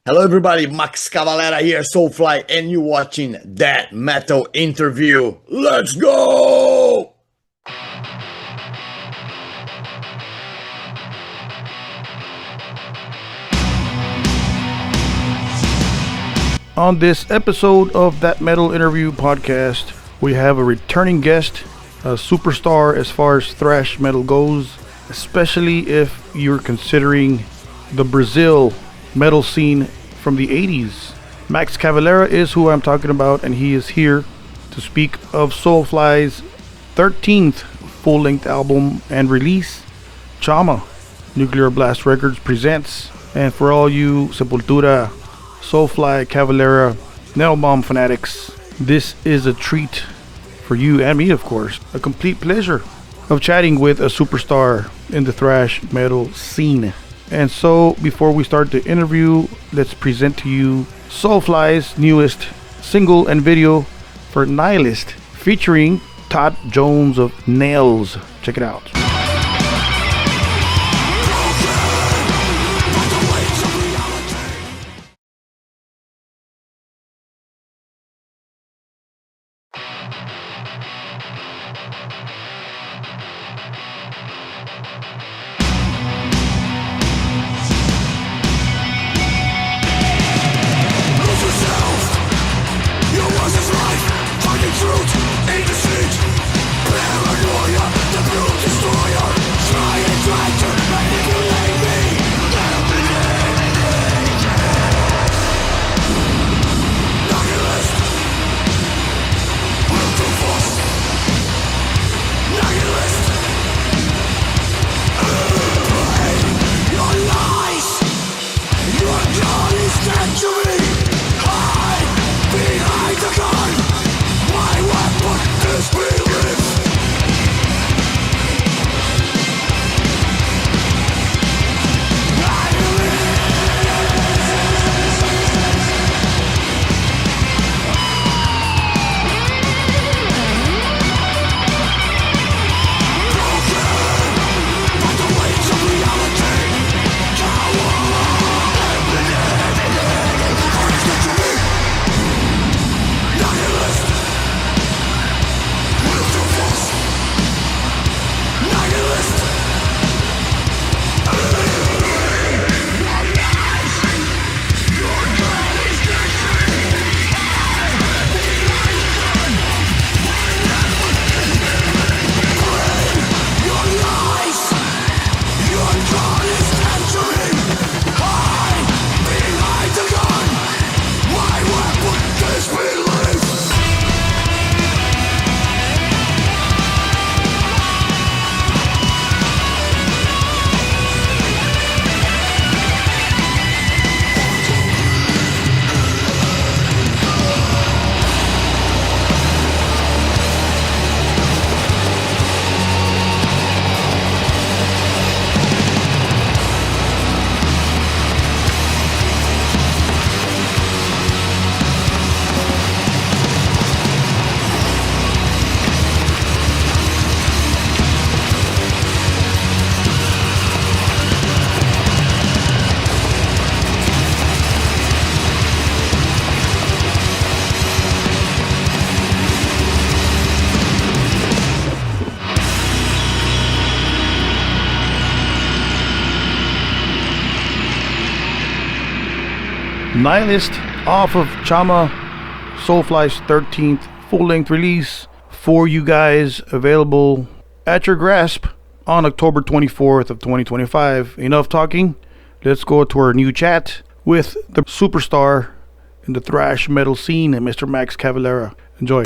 Hello, everybody. Max Cavalera here, SOULFLY, and you watching That Metal Interview. Let's go! On this episode of That Metal Interview podcast, we have a returning guest, a superstar as far as thrash metal goes, especially if you're considering the Brazil metal scene from the 80s. Max Cavalera is who I'm talking about, and he is here to speak of SOULFLY's 13th full-length album and release, Chama. Nuclear Blast Records presents, and for all you Sepultura, SOULFLY, Cavalera, Nail Bomb fanatics, this is a treat for you and me, of course. A complete pleasure of chatting with a superstar in the thrash metal scene. And so, before we start the interview, let's present to you SOULFLY's newest single and video for Nihilist, featuring Todd Jones of Nails. Check it out. Nihilist off of Chama, SOULFLY's 13th full-length release for you guys, available at your grasp on October 24th of 2025. Enough talking. Let's go to our new chat with the superstar in the thrash metal scene, Mr. Max Cavalera. Enjoy.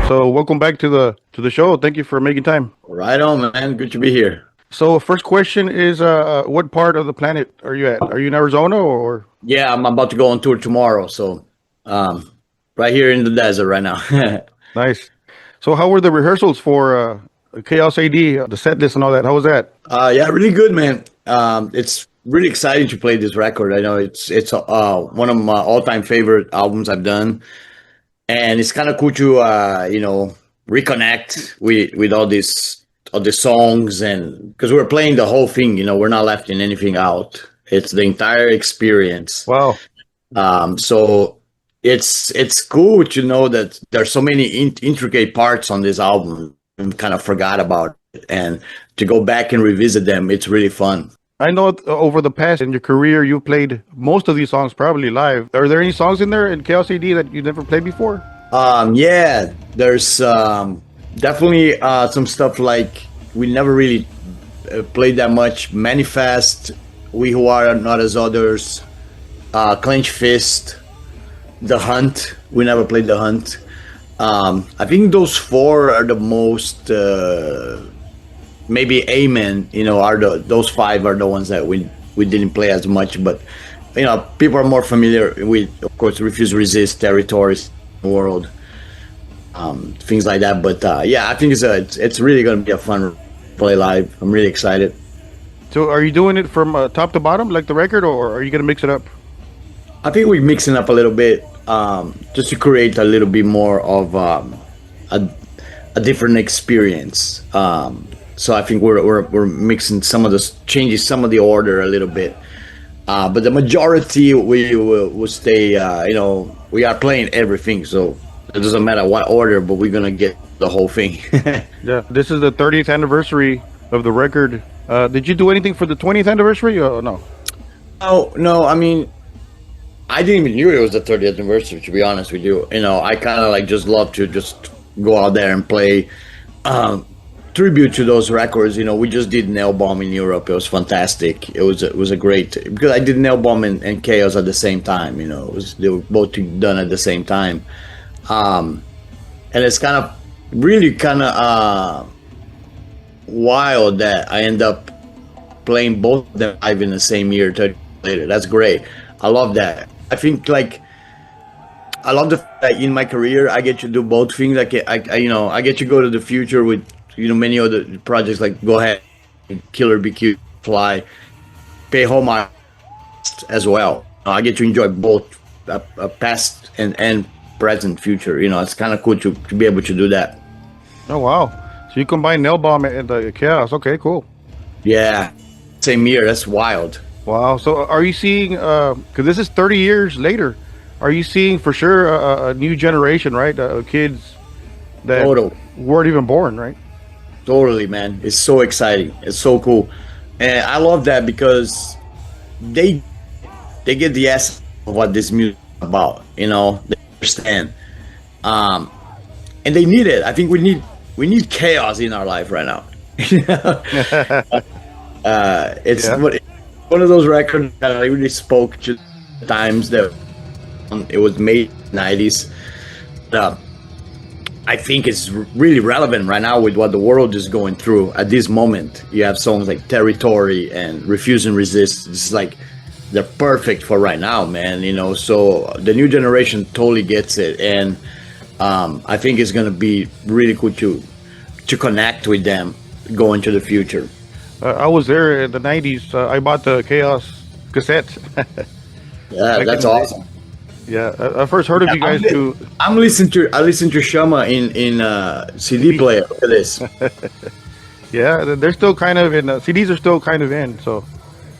So, welcome back to the show. Thank you for making time. Right on, man. Good to be here. So, first question is, what part of the planet are you at? Are you in Arizona or? Yeah, I'm about to go on tour tomorrow, so right here in the desert right now. Nice. So, how were the rehearsals for Chaos AD, the set list and all that? How was that? Yeah, really good, man. It's really exciting to play this record. I know it's one of my all-time favorite albums I've done, and it's kind of cool to reconnect with all these of the songs, and because we're playing the whole thing, we're not left in anything out. It's the entire experience. Wow. So it's cool to know that there's so many intricate parts on this album and kind of forgot about it. And to go back and revisit them, it's really fun. I know over the past in your career, you played most of these songs probably live. Are there any songs in there in Chaos AD that you never played before? Yeah, there's definitely some stuff like we never really played that much. Manifest, We Who Are Not As Others, Clench Fist, The Hunt. We never played The Hunt. I think those four are the most. Maybe Amen. Are those five are the ones that we didn't play as much, but people are more familiar with, of course, Refuse Resist, Territories, World, things like that. But yeah, I think it's really going to be a fun play live. I'm really excited. So are you doing it from top to bottom like the record, or are you gonna mix it up? I think we're mixing up a little bit, just to create a little bit more of a different experience. So I think we're mixing some of the changes, some of the order a little bit. But the majority we will stay. We are playing everything, so it doesn't matter what order, but we're gonna get the whole thing. Yeah, this is the 30th anniversary of the record. Did you do anything for the 20th anniversary? No. Oh no, I mean, I didn't even knew it was the 30th anniversary. To be honest with you, I kind of like just love to just go out there and play. Tribute to those records. We just did Nail Bomb in Europe. It was fantastic. It was a great, because I did Nail Bomb and Chaos at the same time. They were both done at the same time, and it's really kind of wild that I end up playing both of them live in the same year 30 years later. That's great. I love that. I think I love the fact that in my career I get to do both things. I get to go to the future with many other projects, like Go Ahead, Killer BQ, Fly, pay homage as well. I get to enjoy both past and present future. It's kind of cool to be able to do that. Oh wow! So you combine Nail Bomb and the Chaos. Okay, cool. Yeah, same year. That's wild. Wow. So are you seeing? Because this is 30 years later. Are you seeing for sure a new generation, right? Kids that weren't even born, right? Totally, man. It's so exciting. It's so cool, and I love that because they get the essence of what this music is about. They understand, and they need it. I think we need chaos in our life right now. It's one of those records that I really spoke to the times that it was made in the 90s. I think it's really relevant right now with what the world is going through at this moment. You have songs like Territory and Refuse and Resist. It's like they're perfect for right now, man. So the new generation totally gets it, and I think it's gonna be really cool to connect with them going to the future. I was there in the 90s. I bought the Chaos cassette. Yeah, that's awesome. Yeah, I first heard of you guys too. I listen to Chama in CD player. Look at this. Yeah, they're still kind of in. CDs are still kind of in. So.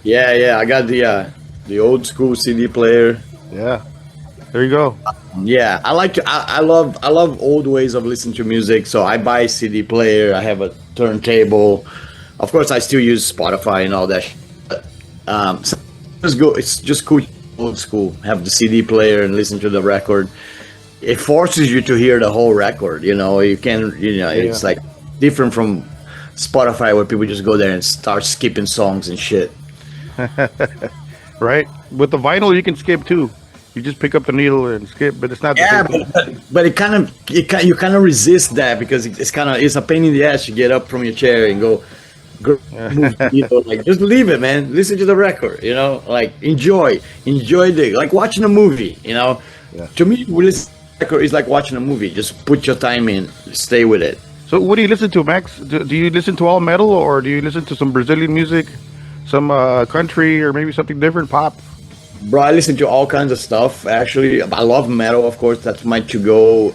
Yeah. I got the old school CD player. Yeah, there you go. Yeah, I love old ways of listening to music. So I buy a CD player. I have a turntable. Of course, I still use Spotify and all that. It's just cool. Old school, have the CD player and listen to the record. It forces you to hear the whole record. You can, it's like different from Spotify where people just go there and start skipping songs and shit. Right. With the vinyl, you can skip too. You just pick up the needle and skip, but it's not. But it kind of you kind of resist that because it's a pain in the ass to get up from your chair and go. Like just leave it, man. Listen to the record, like enjoy like watching a movie, Yeah. To me, listen to the record is like watching a movie. Just put your time in, stay with it. So what do you listen to, Max? Do you listen to all metal, or do you listen to some Brazilian music, some country, or maybe something different, pop? Bro, I listen to all kinds of stuff. Actually, I love metal, of course. That's my to-go.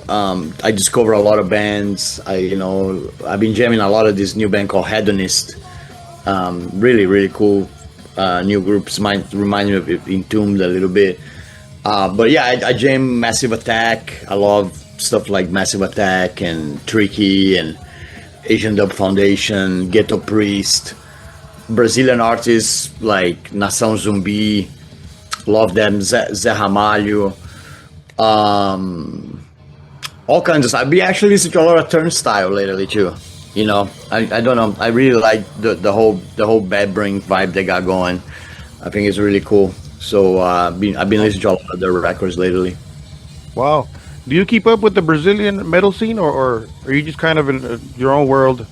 I discover a lot of bands. I've been jamming a lot of this new band called Hedonist. Really, really cool. new groups might remind me of Entombed a little bit. But yeah, I jam Massive Attack. I love stuff like Massive Attack and Tricky and Asian Dub Foundation, Ghetto Priest, Brazilian artists like Nação Zumbi. Love them, Zé Ramalho. All kinds of stuff. I've been actually listening to a lot of Turnstile lately too. You know, I don't know. I really like the whole Bad Brain vibe they got going. I think it's really cool. So I've been listening to a lot of their records lately. Wow. Do you keep up with the Brazilian metal scene, or are you just kind of in your own world?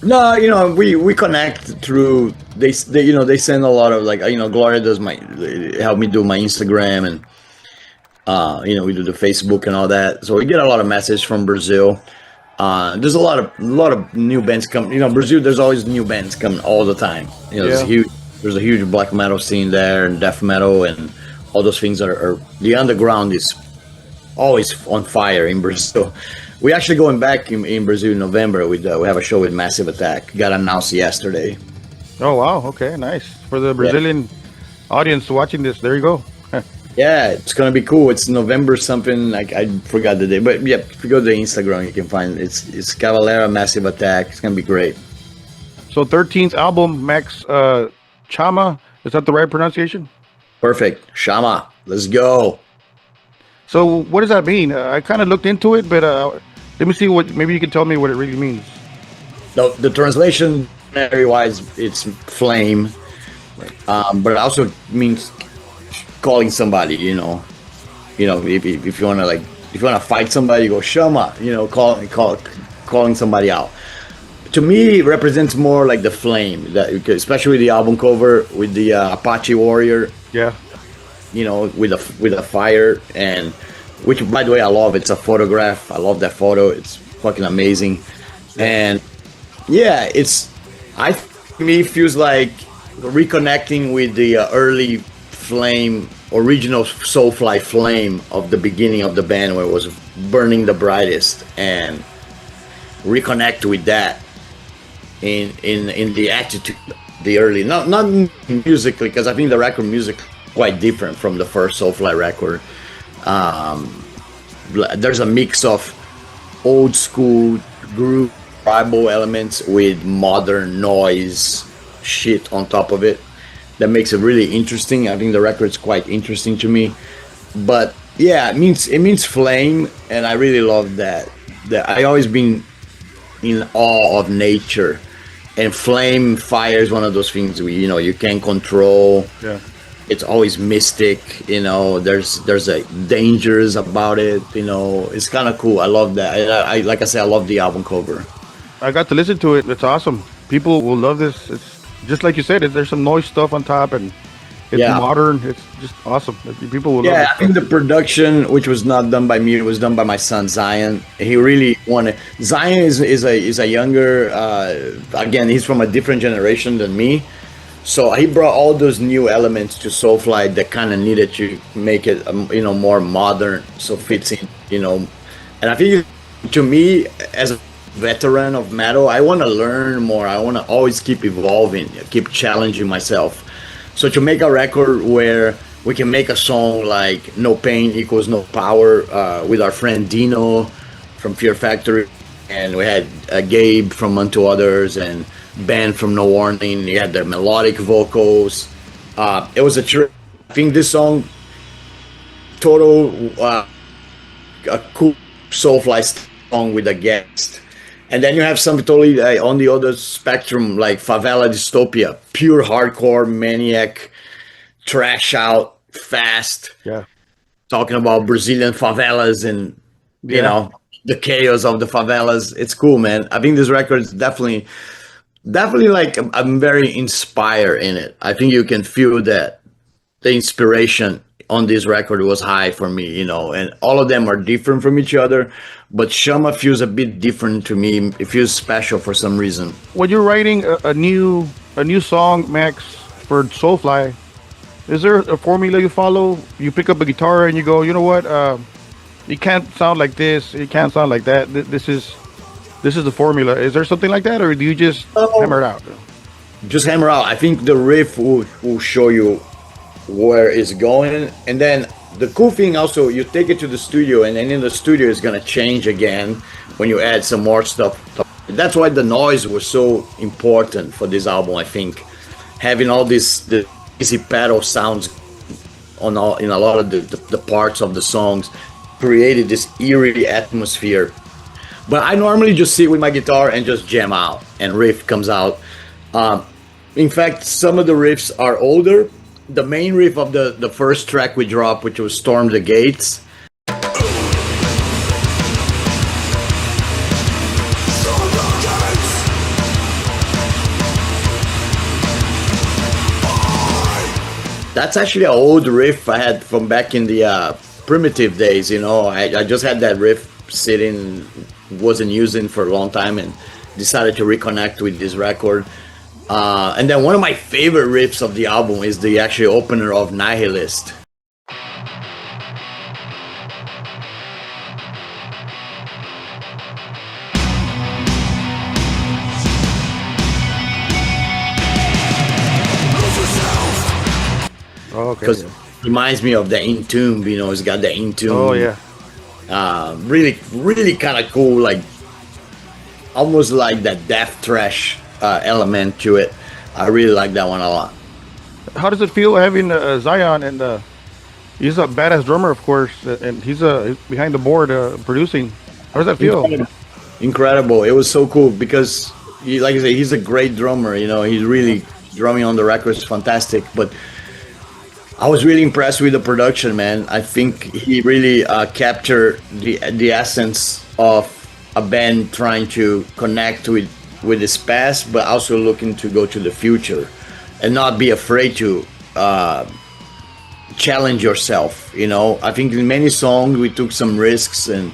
No, you know, we connect through they you know, they send a lot of like, you know, Gloria does help me do my Instagram, and you know, we do the Facebook and all that. So we get a lot of message from Brazil. There's a lot of new bands coming. You know, Brazil, there's always new bands coming all the time. You know, there's a huge black metal scene there, and death metal, and all those things are the underground is always on fire in Brazil. We actually going back in Brazil in November. We have a show with Massive Attack. Got announced yesterday. Oh wow, okay, nice. For the Brazilian audience watching this, there you go. Yeah, it's gonna be cool. It's November something. Like I forgot the day, but yeah, if you go to the Instagram, you can find it. It's Cavalera Massive Attack. It's gonna be great. So 13th album, Max Chama. Is that the right pronunciation? Perfect. Chama. Let's go. So what does that mean? I kind of looked into it, but let me see what. Maybe you can tell me what it really means. No, the translation, wise, it's flame, but it also means calling somebody. You know, if you wanna fight somebody, you go Chama. You know, calling somebody out. To me, it represents more like the flame, especially the album cover with the Apache warrior. Yeah. You know, with a fire, and which, by the way, I love. It's a photograph. I love that photo. It's fucking amazing. And yeah, to me, feels like reconnecting with the early flame, original Soulfly flame of the beginning of the band, where it was burning the brightest, and reconnect with that in the attitude, the early, not musically, because I think the record music quite different from the first Soulfly record. There's a mix of old school groove, tribal elements with modern noise shit on top of it. That makes it really interesting. I think the record's quite interesting to me. But yeah, it means flame, and I really love that. I always been in awe of nature, and fire is one of those things you can't control. Yeah. It's always mystic, there's a dangers about it, it's kind of cool. I love that. I like I said, I love the album cover. I got to listen to it. It's awesome. People will love this. It's just like you said, there's some noise stuff on top, and it's modern. It's just awesome. People will love it. Yeah, I think the production, which was not done by me, it was done by my son Zyon. He really wanted. Zyon is a younger, again, he's from a different generation than me. So he brought all those new elements to Soulfly that kind of needed to make it, more modern, so fits in, And I think, to me, as a veteran of metal, I want to learn more. I want to always keep evolving, keep challenging myself. So to make a record where we can make a song like "No Pain Equals No Power" with our friend Dino from Fear Factory, and we had Gabe from Unto Others, and Ben from No Warning. You had the melodic vocals. It was I think this song, total a cool Soulfly song with a guest. And then you have something totally on the other spectrum, like Favela Dystopia, pure hardcore, maniac, trash out, fast. Yeah. Talking about Brazilian favelas and, the chaos of the favelas. It's cool, man. I think this record is definitely like, I'm very inspired in it. I think you can feel that the inspiration on this record was high for me, and all of them are different from each other, but Chama feels a bit different to me. It feels special for some reason. When you're writing a new song, Max, for Soulfly, is there a formula you follow? You pick up a guitar and you go, you know what? It can't sound like this. It can't sound like that. This is the formula. Is there something like that, or do you just hammer it out? just hammer out. I think the riff will show you where it's going, and then the cool thing also, you take it to the studio, and then in the studio it's gonna change again when you add some more stuff. That's why the noise was so important for this album. I think having all the easy pedal sounds on all in a lot of the parts of the songs created this eerie atmosphere. But I normally just sit with my guitar and just jam out, and riff comes out. In fact, some of the riffs are older. The main riff of the first track we dropped, which was Storm the Gates. That's actually an old riff I had from back in the primitive days. You know, I just had that riff sitting, wasn't using for a long time, and decided to reconnect with this record. And then one of my favorite riffs of the album is the actual opener of Nihilist. Oh, okay. Because it reminds me of the In Tomb, you know, it's got the In Tomb. Oh, yeah. Really, really kind of cool, like almost like that death thrash element to it. I really like that one a lot. How does it feel having Zyon, and he's a badass drummer, of course, and he's behind the board producing. How does that feel? Incredible. It was so cool because, like I say, he's a great drummer. You know, he's really drumming on the records, fantastic. But I was really impressed with the production, man. I think he really captured the essence of a band trying to connect with its past, but also looking to go to the future, and not be afraid to challenge yourself. You know, I think in many songs we took some risks, and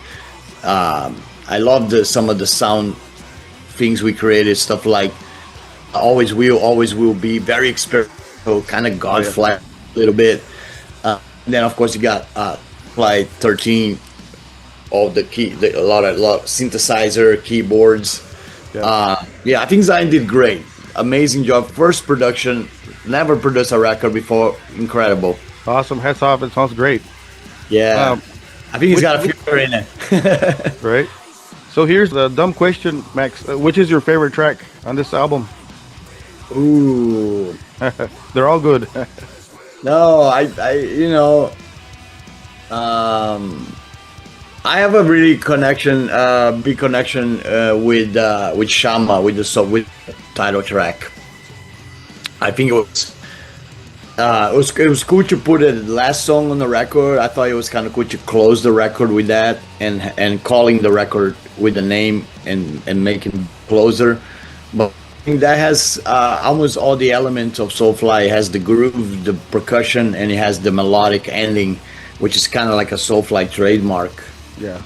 I love some of the sound things we created. Stuff like always will be very experimental, kind of Godfly a little bit. Then of course you got Flight 13, all the key, a lot of synthesizer, keyboards. Yeah, I think Zyon did great. Amazing job. First production, never produced a record before. Incredible. Awesome. Hats off. It sounds great. Yeah. I think he's got a future in it. Right. So here's the dumb question, Max. Which is your favorite track on this album? Ooh. They're all good. No, I you know, I have a really big connection with Chama, with the title track. I think it was cool to put the last song on the record. I thought it was kind of cool to close the record with that, and calling the record with the name and making closer. But I think that has almost all the elements of Soulfly. It has the groove, the percussion, and it has the melodic ending, which is kind of like a Soulfly trademark. Yeah.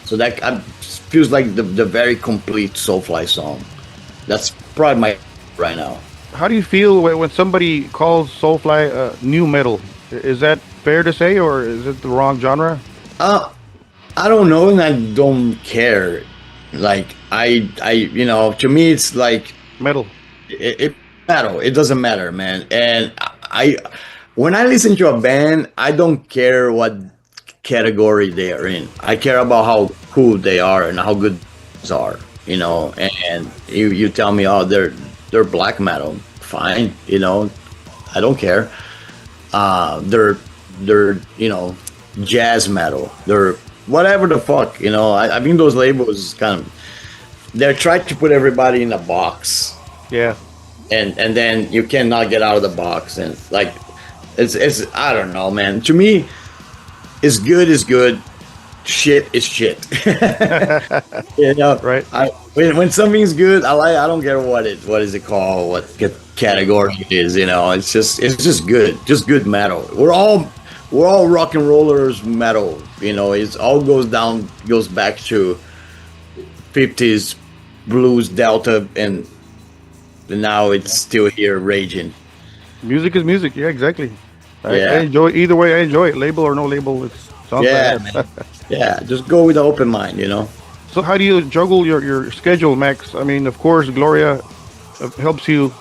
So that feels like the very complete Soulfly song. That's probably my right now. How do you feel when somebody calls Soulfly new metal? Is that fair to say, or is it the wrong genre? I don't know, and I don't care. Like you know, to me it's like Metal. It metal. It doesn't matter, man. And when I listen to a band, I don't care what category they are in. I care about how cool they are and how good they are. You know, and you tell me, oh, they're black metal, fine. You know, I don't care. They're you know, jazz metal. They're whatever the fuck. You know, I think those labels kind of, they're trying to put everybody in a box. Yeah. And then you cannot get out of the box, and like it's I don't know, man. To me, it's good is good, shit is shit. You know, right? When something's good, I don't care what is it called, what category it is. You know, it's just good metal. We're all rock and rollers metal. You know, it all goes back to 50s blues, Delta, and now it's still here raging. Music is music. Yeah, exactly. I Yeah. enjoy either way. I enjoy it, label or no label. It sounds Yeah, bad. man. Yeah, just go with an open mind, you know. So how do you juggle your schedule, Max? I mean, of course, Gloria helps you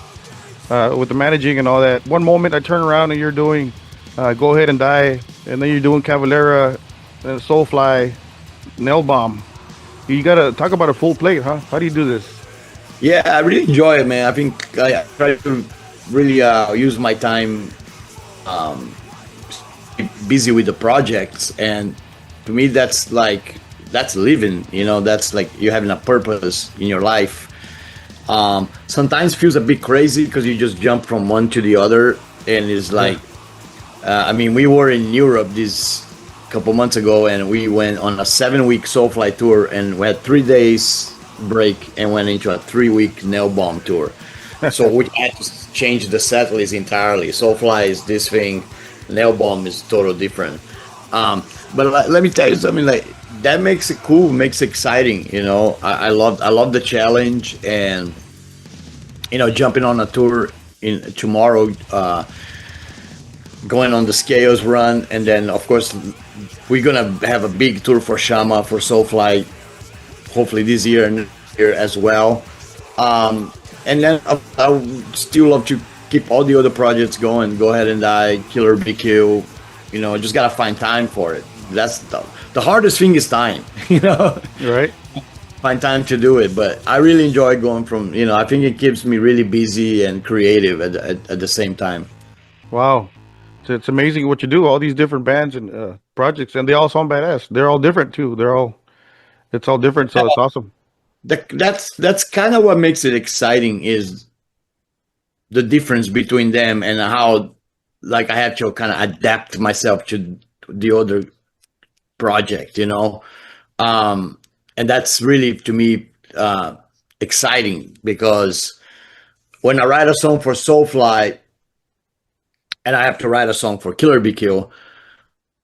with the managing and all that. One moment I turn around and you're doing Go Ahead and Die, and then you're doing Cavalera, Soulfly, Nail Bomb. You gotta talk about a full plate, huh? How do you do this? Yeah, I really enjoy it, man. I think I try to really use my time um, busy with the projects, and to me, that's living. That's like you having a purpose in your life. Sometimes feels a bit crazy because you just jump from one to the other, and it's Yeah. like, I mean, we were in Europe this couple months ago, and we went on a 7 week Soulfly tour, and we had 3 days break and went into a 3 week Nail Bomb tour. So we had to change the set list entirely. Soulfly is this thing, Nail Bomb is total different. But let me tell you something, like that makes it cool, makes it exciting. I love the challenge, and jumping on a tour in tomorrow. Going on the Scales run, and then of course we're gonna have a big tour for Chama for Soulfly, hopefully this year and next year as well. And then I would still love to keep all the other projects going. Go Ahead and Die, Killer BQ. Just gotta find time for it. That's the hardest thing is time. Right? Find time to do it. But I really enjoy going from. I think it keeps me really busy and creative at the same time. Wow. It's amazing what you do. All these different bands and projects, and they all sound badass. They're all different too. It's all different, so it's awesome. That's kind of what makes it exciting is the difference between them, and how like I have to kind of adapt myself to the other project. And that's really to me exciting, because when I write a song for Soulfly and I have to write a song for Killer BQ, I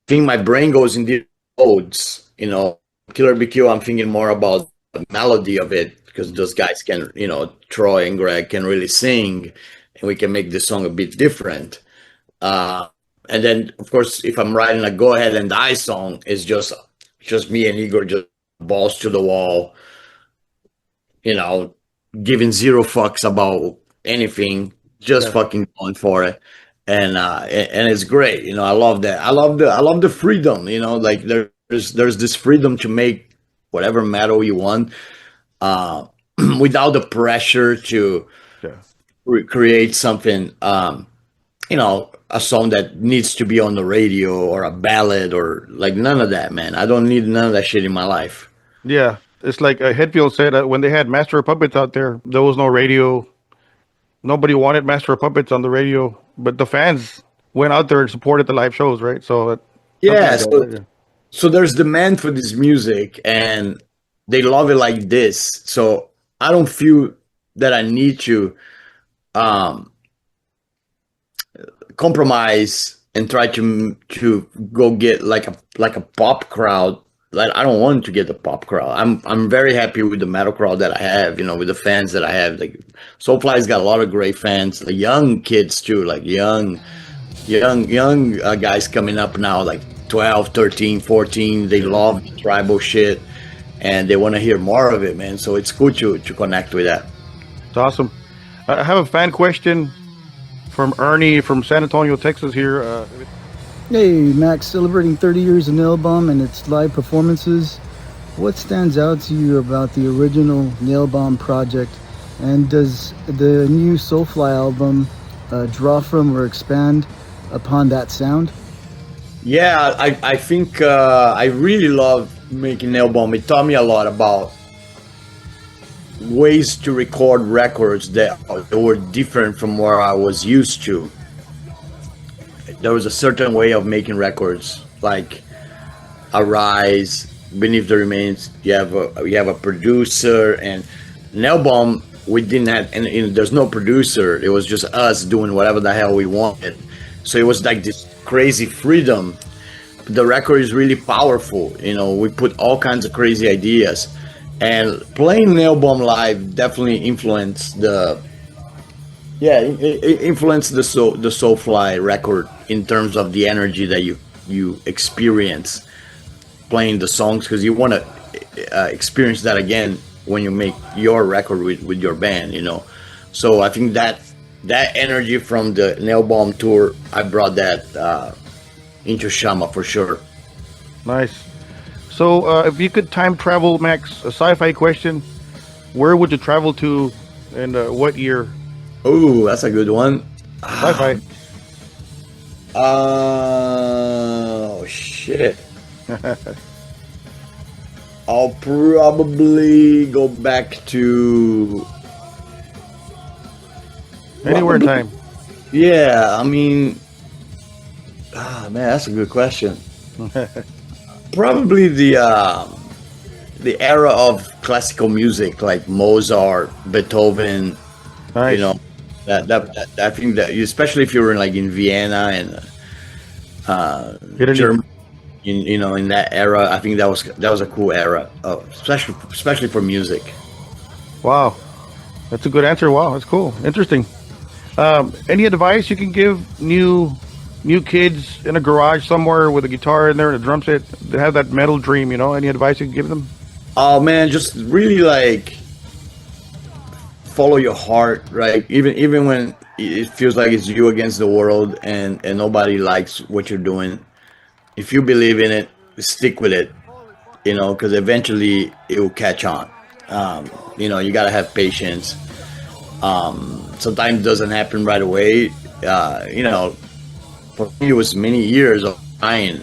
think my brain goes in different modes. Killer BQ, I'm thinking more about the melody of it, because those guys can, Troy and Greg can really sing, and we can make the song a bit different. Uh, and then, of course, if I'm writing a Go Ahead and Die song, it's just me and Igor, just balls to the wall, you know, giving zero fucks about anything, just Yeah. fucking going for it. And it's great. I love that. I love the freedom, like there's this freedom to make whatever metal you want, uh without the pressure to Yeah. create something, a song that needs to be on the radio, or a ballad, or like none of that, man. I don't need none of that shit in my life. Yeah. It's like Hetfield said when they had Master of Puppets out there was no radio. Nobody wanted Master of Puppets on the radio, but the fans went out there and supported the live shows, right? So something Yeah, like that, so right? Yeah. so there's demand for this music, and they love it like this. So I don't feel that I need to um compromise and try to go get like a pop crowd. Like, I don't want to get the pop crowd. I'm very happy with the metal crowd that I have, with the fans that I have. Like, Soulfly's got a lot of great fans, like young kids too, like young guys coming up now, like 12, 13, 14. They love the tribal shit, and they want to hear more of it, man. So it's cool to connect with that. It's awesome. I have a fan question from Ernie from San Antonio, Texas here. Hey, Max, celebrating 30 years of Nail Bomb and its live performances. What stands out to you about the original Nail Bomb project? And does the new Soulfly album draw from or expand upon that sound? Yeah, I think I really love making Nail Bomb. It taught me a lot about ways to record records that were different from what I was used to. There was a certain way of making records, like Arise, Beneath the Remains. You have a producer, and Nail Bomb. We didn't have, and there's no producer. It was just us doing whatever the hell we wanted. So it was like this crazy freedom. The record is really powerful. We put all kinds of crazy ideas, and playing Nail Bomb live definitely influenced it influenced the Soulfly record in terms of the energy that you experience playing the songs, because you want to experience that again when you make your record with your band. So I think that energy from the Nail Bomb tour, I brought that into Chama for sure. Nice. So, if you could time travel, Max, a sci-fi question, where would you travel to, and what year? Ooh, that's a good one. Sci-fi. Oh shit! I'll probably go back to Anywhere in time. Yeah, I mean, man, that's a good question. Probably the era of classical music, like Mozart, Beethoven. Nice. You know, that I think that, especially if you were like in Vienna and Italy. Germany, in that era, I think that was a cool era, especially for music. Wow. That's a good answer. Wow, that's cool. Interesting. Any advice you can give new kids in a garage somewhere with a guitar in there and a drum set that have that metal dream? Any advice you can give them? Oh man, just really like follow your heart, right? Even when it feels like it's you against the world and nobody likes what you're doing. If you believe in it, stick with it, because eventually it will catch on. You gotta have patience. Sometimes it doesn't happen right away. For me, it was many years of trying,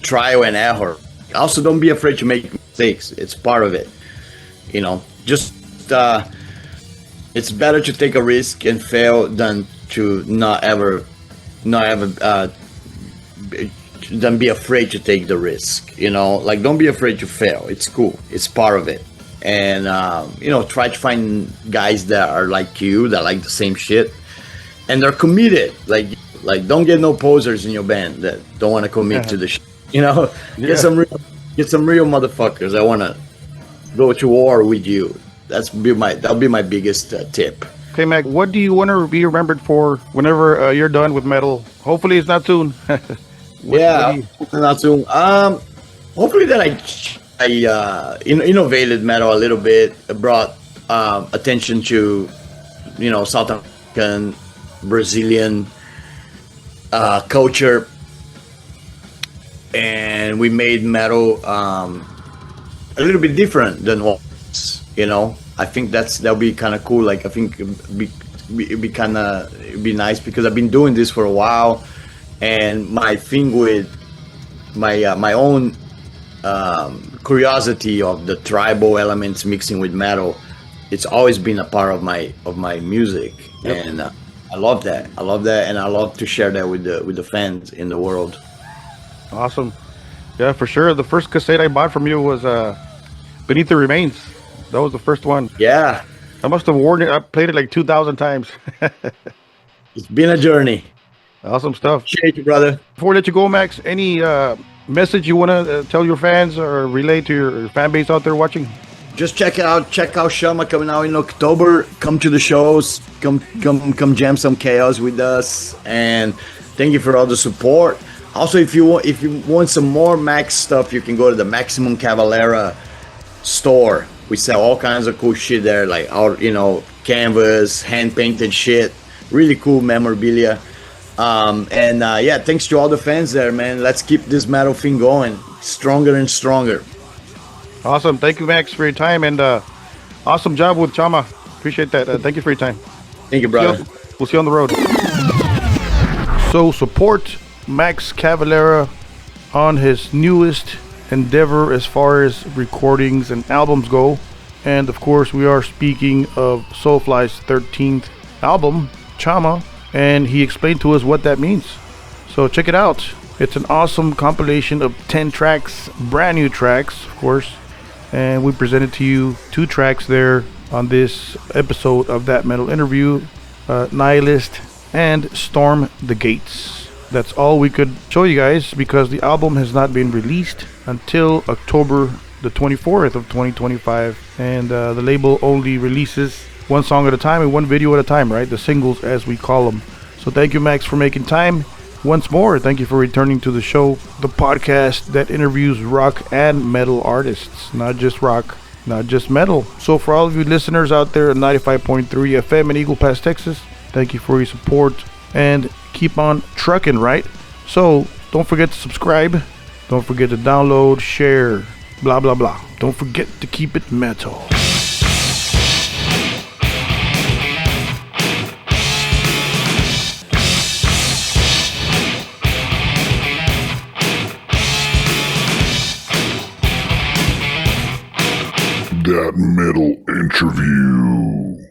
trial and error. Also, don't be afraid to make mistakes. It's part of it. Just it's better to take a risk and fail than to not ever than be afraid to take the risk. Like, don't be afraid to fail. It's cool. It's part of it. And try to find guys that are like you, that like the same shit, and they're committed. Like don't get no posers in your band that don't want to commit to the shit. Get some real motherfuckers that want to go to war with you. That'll be my biggest tip. Okay, Mac, what do you want to be remembered for whenever you're done with metal? Hopefully it's not soon. Not soon. Hopefully that I innovated metal a little bit, brought attention to South American, Brazilian culture, and we made metal a little bit different than what I think that'll be kind of cool. Like, I think it'd be nice, because I've been doing this for a while, and my thing with my own curiosity of the tribal elements mixing with metal, it's always been a part of my music. Yep. And I love that, and I love to share that with the fans in the world. Awesome. Yeah, for sure. The first cassette I bought from you was Beneath the Remains. That was the first one. Yeah, I must have worn it. I played it like 2,000 times. It's been a journey. Awesome stuff. Appreciate you, brother. Before we let you go, Max, any message you want to tell your fans or relay to your fan base out there watching? Just check out Chama coming out in October. Come to the shows. Come jam some chaos with us. And thank you for all the support. Also, if you want some more Max stuff, you can go to the Maximum Cavalera store. We sell all kinds of cool shit there, like our canvas, hand painted shit, really cool memorabilia. Thanks to all the fans there, man. Let's keep this metal thing going, stronger and stronger. Awesome. Thank you, Max, for your time, and awesome job with Chama. Appreciate that. Thank you for your time. Thank you, brother. We'll see you on the road. So support Max Cavalera on his newest endeavor as far as recordings and albums go. And of course, we are speaking of SOULFLY's 13th album, Chama, and he explained to us what that means. So check it out. It's an awesome compilation of 10 tracks, brand new tracks, of course. And we presented to you 2 tracks there on this episode of That Metal Interview, Nihilist and Storm the Gates. That's all we could show you guys, because the album has not been released until October the 24th of 2025. And the label only releases one song at a time and one video at a time, right? The singles, as we call them. So thank you, Max, for making time. Once more, thank you for returning to the show, the podcast that interviews rock and metal artists, not just rock. not just metal. So for all of you listeners out there at 95.3 FM in Eagle Pass, Texas, thank you for your support and keep on trucking, right? So don't forget to subscribe. Don't forget to download, share, blah, blah, blah. Don't forget to keep it metal. That Metal Interview.